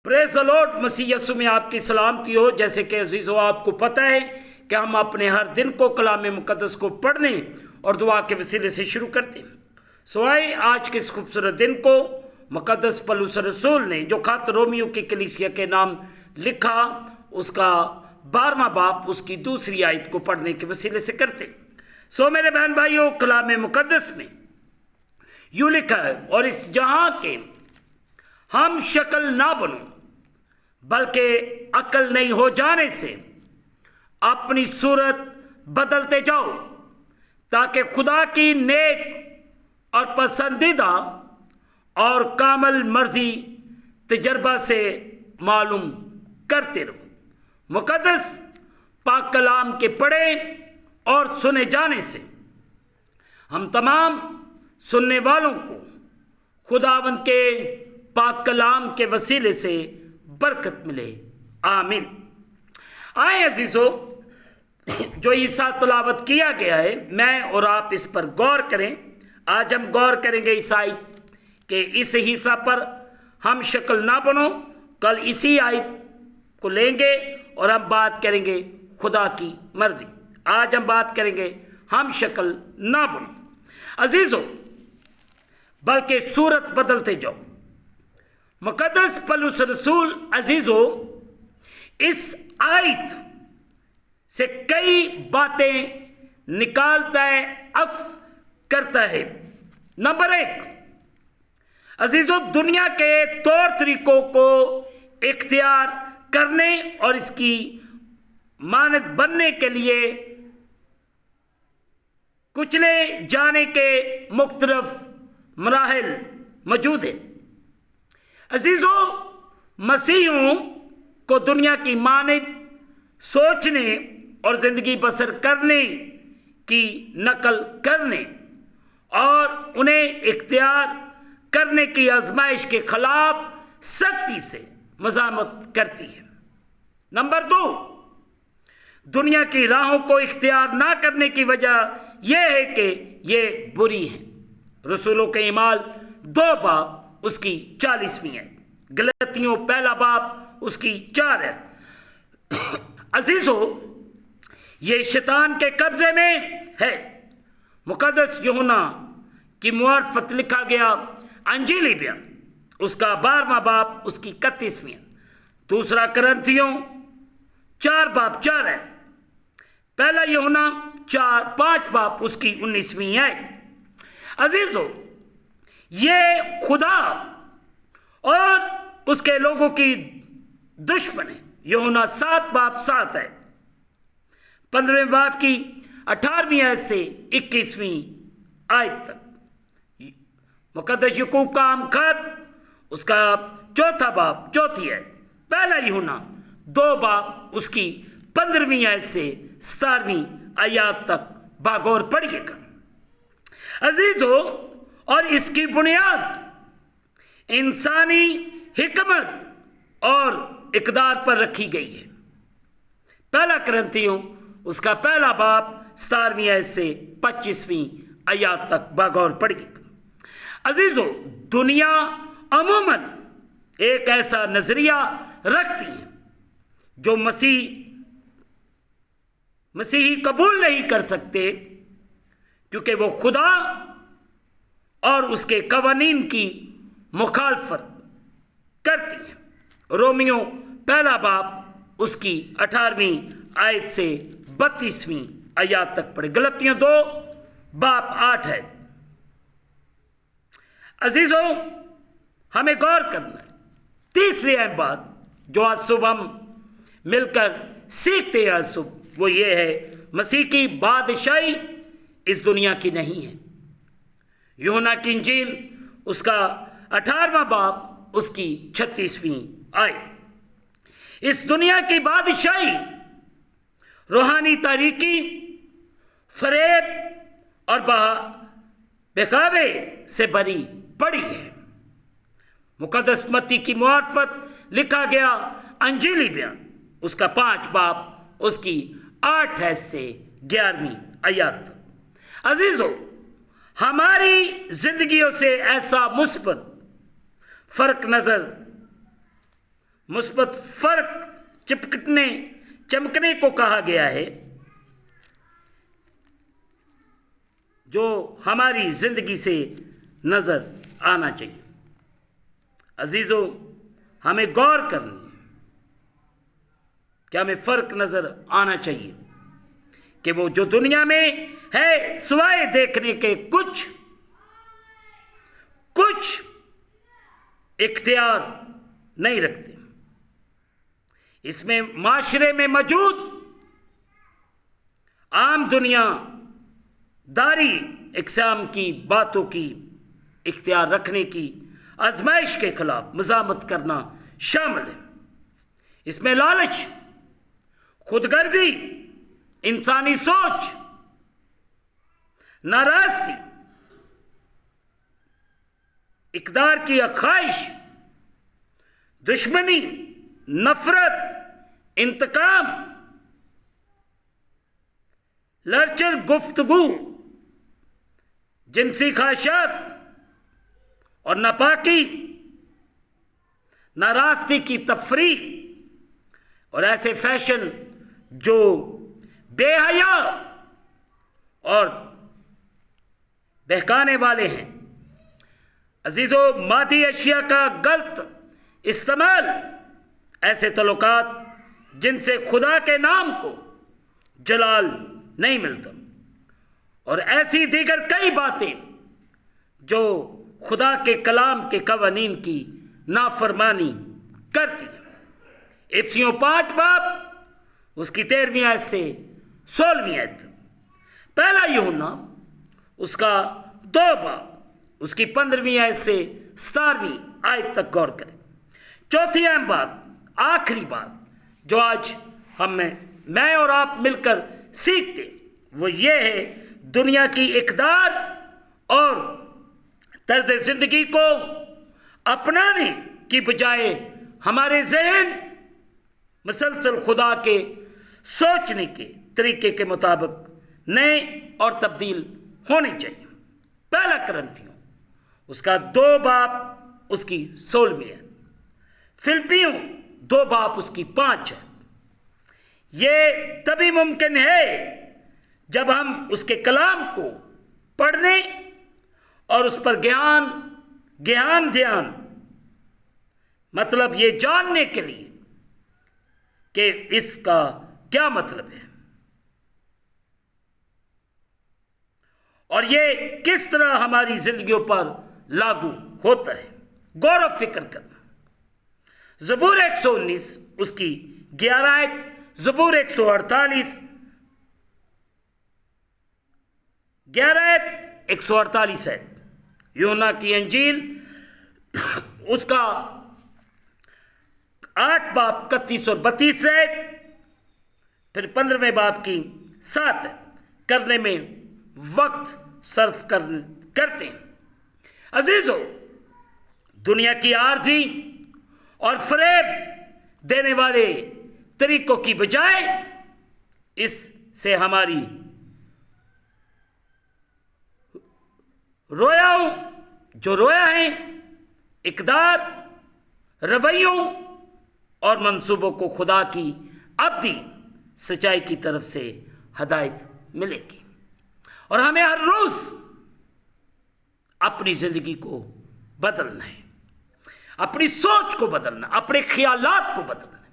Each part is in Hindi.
Praise the lord. मसीह यीशु में आपकी सलामती हो। जैसे कि अजीज़ो आपको पता है कि हम अपने हर दिन को कलाम मुकद्दस को पढ़ने और दुआ के वसीले से शुरू करते हैं। सो आए आज के इस खूबसूरत दिन को मुकद्दस पौलुस रसूल ने जो खत रोमियो की कलीसिया के नाम लिखा उसका 12वां बाब उसकी दूसरी आयत को पढ़ने के वसीले से करते। सो मेरे बहन भाइयों, कलाम मुकद्दस में यूँ लिखा है, और इस जहां के हम शक्ल ना बनो बल्कि अकल नहीं हो जाने से अपनी सूरत बदलते जाओ, ताकि खुदा की नेक और पसंदीदा और कामल मर्जी तजर्बा से मालूम करते रहो। मुकद्दस पाक कलाम के पढ़े और सुने जाने से हम तमाम सुनने वालों को खुदावंद के पाक कलाम के वसीले से बरकत मिले, आमीन। आए अजीजों, जो ईसा तलावत किया गया है मैं और आप इस पर गौर करें। आज हम गौर करेंगे इस आयत के इस हिस्सा पर, हम शक्ल ना बनो। कल इसी आयत को लेंगे और हम बात करेंगे खुदा की मर्जी। आज हम बात करेंगे हम शक्ल ना बनो अजीजों बल्कि सूरत बदलते जाओ। मुकद्दस पौलुस रसूल अजीजों इस आयत से कई बातें निकालता है, अक्स करता है। नंबर 1 अजीजों, दुनिया के तौर तरीकों को इख्तियार करने और इसकी मानद बनने के लिए कुचले जाने के मुख्तलिफ मराहिल मौजूद है। अजीजों, मसीहों को दुनिया की मानद सोचने और ज़िंदगी बसर करने की नकल करने और उन्हें इख्तियार करने की आजमाइश के खिलाफ सख्ती से मज़ामत करती है। नंबर 2, दुनिया की राहों को इख्तियार ना करने की वजह यह है कि ये बुरी है। रसूलों के ईमाल 2 बाब उसकी 40वीं है, गलतियों 1 बाब उसकी 4 है। अजीजों, ये शैतान के कब्जे में है। मुकद्दस यूहन्ना की मुआरफत लिखा गया अंजीली बयान उसका 12वां बाब उसकी 31वीं है। दूसरा करंथियों 4 बाब 4 है। पहला यूहन्ना 5 बाब उसकी 19वीं है। अजीजों, ये खुदा और उसके लोगों की दुश्मन है। यूहन्ना 7 बाब 7 है। 15वें बाब की 18वीं आयत से 21वीं आयत तक। मुकद्दस याकूब का आम खत उसका 4था बाब 4थी है। पहला यूहन्ना 2 बाब उसकी 15वीं आयत से 17वीं आयत तक बागौर पढ़िएगा अजीजों। और इसकी बुनियाद इंसानी हिकमत और इक़दार पर रखी गई है। पहला करंथियों उसका 1 बाब 17वीं आयत से 25वीं आयत तक बागौर पढ़िएगा अजीजों। दुनिया अमूमन एक ऐसा नजरिया रखती है जो मसीही कबूल नहीं कर सकते, क्योंकि वो खुदा और उसके कवानीन की मुखालफत करती है। रोमियो 1 बाब उसकी 18वीं आयत से 32वीं आयत तक पढ़े। गलतियों 2 बाब 8 है। अजीजों, हमें गौर करना है। तीसरी अहम बात जो आज सुबह हम मिलकर सीखते हैं, आज सुबह वो ये है, मसीह की बादशाही इस दुनिया की नहीं है। यूहन्ना की इंजील उसका 18वां बाब उसकी 36वीं आयत। इस दुनिया की बादशाही रूहानी तारीकी, फरेब और बहकावे से भरी पड़ी है। मुकद्दस मत्ती की मुआरफत लिखा गया अंजीली बयान उसका 5 बाब उसकी 8 से 11वीं आयत। अजीजों, हमारी जिंदगियों से ऐसा मुस्बत फर्क नजर मुस्बत फर्क चमकने को कहा गया है, जो हमारी जिंदगी से नजर आना चाहिए। अजीजों, हमें गौर करनी है कि हमें फर्क नजर आना चाहिए कि वो जो दुनिया में है सिवाय देखने के कुछ इख्तियार नहीं रखते। इसमें माशरे में मौजूद आम दुनियादारी इक़साम की बातों की इख्तियार रखने की आजमाइश के खिलाफ मज़ामत करना शामिल है। इसमें लालच, खुदगर्जी, इंसानी सोच, नाराजगी, इक़्तिदार की ख्वाहिश, दुश्मनी, नफरत, इंतकाम, लड़चड़ गुफ्तगू, जिनसी ख्वाहिशात और नापाकी, नाराजगी की तफरीक और ऐसे फैशन जो बेहया और बहकाने वाले हैं। अजीजों, मादी अशिया का गलत इस्तेमाल, ऐसे तल्लुकात जिनसे खुदा के नाम को जलाल नहीं मिलता, और ऐसी दीगर कई बातें जो खुदा के कलाम के कवानीन की नाफरमानी करती है। इफ्सियों 5 बाब उसकी 13वीं आयत से 16वीं आयत, पहला यूहन्ना उसका 2 बाब उसकी 15वीं आयत से 17वीं आयत तक गौर करें। चौथी अहम बात, आखिरी बात जो आज मैं और आप मिलकर सीखते, वो ये है दुनिया की इक़्तिदार और तर्ज जिंदगी को अपनाने की बजाय हमारे जहन मुसलसल खुदा के सोचने के तरीके के मुताबिक नए और तब्दील होने चाहिए। पहला करंथियों उसका 2 बाब उसकी 16वीं है, फिलिपियों 2 बाब उसकी 5 है। ये तभी मुमकिन है जब हम उसके कलाम को पढ़ने और उस पर ध्यान मतलब ये जानने के लिए कि इसका क्या मतलब है और ये किस तरह हमारी जिंदगियों पर लागू होता है। गौर व फिक्र करना। ज़बूर 119 उसकी 11 आयत, ज़बूर 148 11 आयत 148 है। यूहन्ना की अंजील उसका 8 बाब 31 और 32 है, फिर 15वें बाब की 7 करने में वक्त सर्फ करते हैं। अजीजों, दुनिया की आर्जी और फरेब देने वाले तरीकों की बजाय इससे हमारी रोया है इक़्तिदार, रवैयों और मंसूबों को खुदा की अब्दी सच्चाई की तरफ से हदायत मिलेगी। और हमें हर रोज अपनी जिंदगी को बदलना है, अपनी सोच को बदलना, अपने ख्यालात को बदलना है,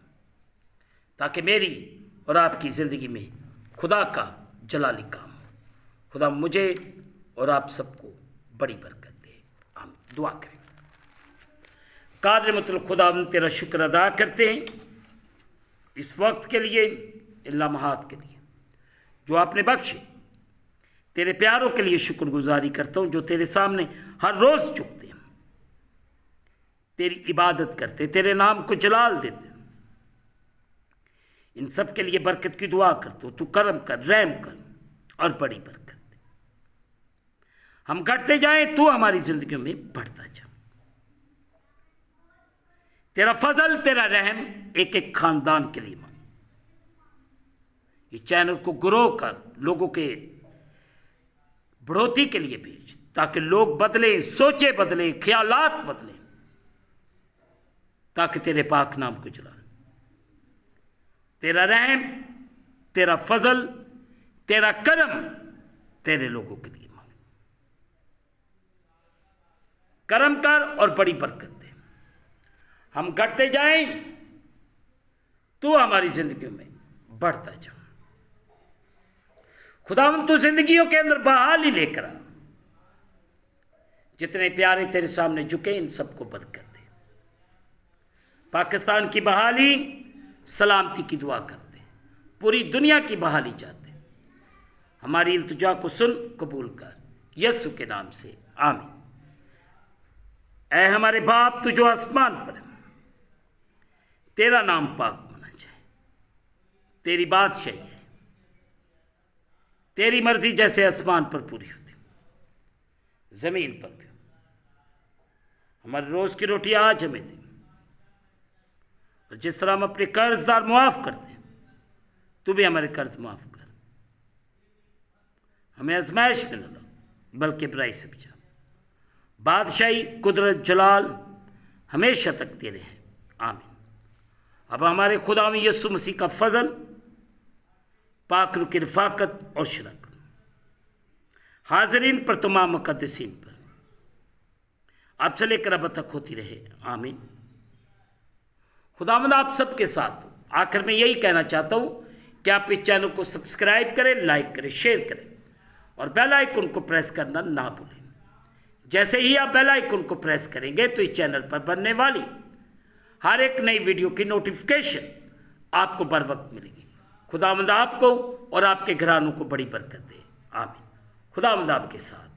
ताकि मेरी और आपकी जिंदगी में खुदा का जलाली काम हो। खुदा मुझे और आप सबको बड़ी बरकत दे। हम दुआ करें। कादिर मुतअल्लिक़ खुदा, हम तेरा शुक्र अदा करते हैं इस वक्त के लिए, इन लम्हात के लिए जो आपने बख्शे। तेरे प्यारों के लिए शुक्रगुजारी करता हूँ जो तेरे सामने हर रोज़ झुकते हैं, तेरी इबादत करते, तेरे नाम को जलाल देते। इन सब के लिए बरकत की दुआ करता हूँ। तू करम कर, रहम कर और बड़ी बरकत दे। हम घटते जाएं, तू हमारी जिंदगी में बढ़ता जा। तेरा फजल, तेरा रहम एक एक खानदान के लिए मांग। इस चैनल को ग्रो कर, लोगों के बढ़ोतरी के लिए भेज, ताकि लोग बदलें, सोचे बदलें, ख्यालात बदलें ताकि तेरे पाक नाम को जलाल, तेरा रहम, तेरा फजल, तेरा करम तेरे लोगों के लिए मांग। करम कर और बड़ी बरकत दे। हम घटते जाएं, तू हमारी जिंदगियों में बढ़ता जा। खुदावंद तू जिंदगियों के अंदर बहाली लेकर आ। जितने प्यारे तेरे सामने झुके इन सबको बरकत दे। पाकिस्तान की बहाली, सलामती की दुआ करते, पूरी दुनिया की बहाली चाहते। हमारी इल्तिजा को सुन कबूल कर, यीशु के नाम से आमीन। ऐ हमारे बाप तू जो आसमान पर है, तेरा नाम पाक होना चाहिए, तेरी बादशाही है, तेरी मर्जी जैसे आसमान पर पूरी होती जमीन पर भी। हमारे रोज की रोटी आज हमें दे, और जिस तरह हम अपने कर्जदार मुआफ करते हैं, तू भी हमारे कर्ज माफ कर। हमें आजमाइश में न ला, बल्कि बुराई से बचा। बादशाही, कुदरत, जलाल हमेशा तक तेरे हैं, आमीन। अब हमारे खुदावंद यीशु मसीह का फजल, पाक रूह की रफाकत और शरकत हाजरीन पर, तमाम मुकद्दसीन पर अब से लेकर अब तक होती रहे, आमीन। खुदावंद आप सबके साथ हो। आखिर में यही कहना चाहता हूं कि आप इस चैनल को सब्सक्राइब करें, लाइक करें, शेयर करें और बेल आइकन को प्रेस करना ना भूलें। जैसे ही आप बेल आइकन को प्रेस करेंगे तो इस चैनल पर बनने वाली हर एक नई वीडियो की नोटिफिकेशन आपको बर वक्त मिलेगी। खुदावंद आपको और आपके घरानों को बड़ी बरकत दे, आमीन। खुदावंद आपके साथ।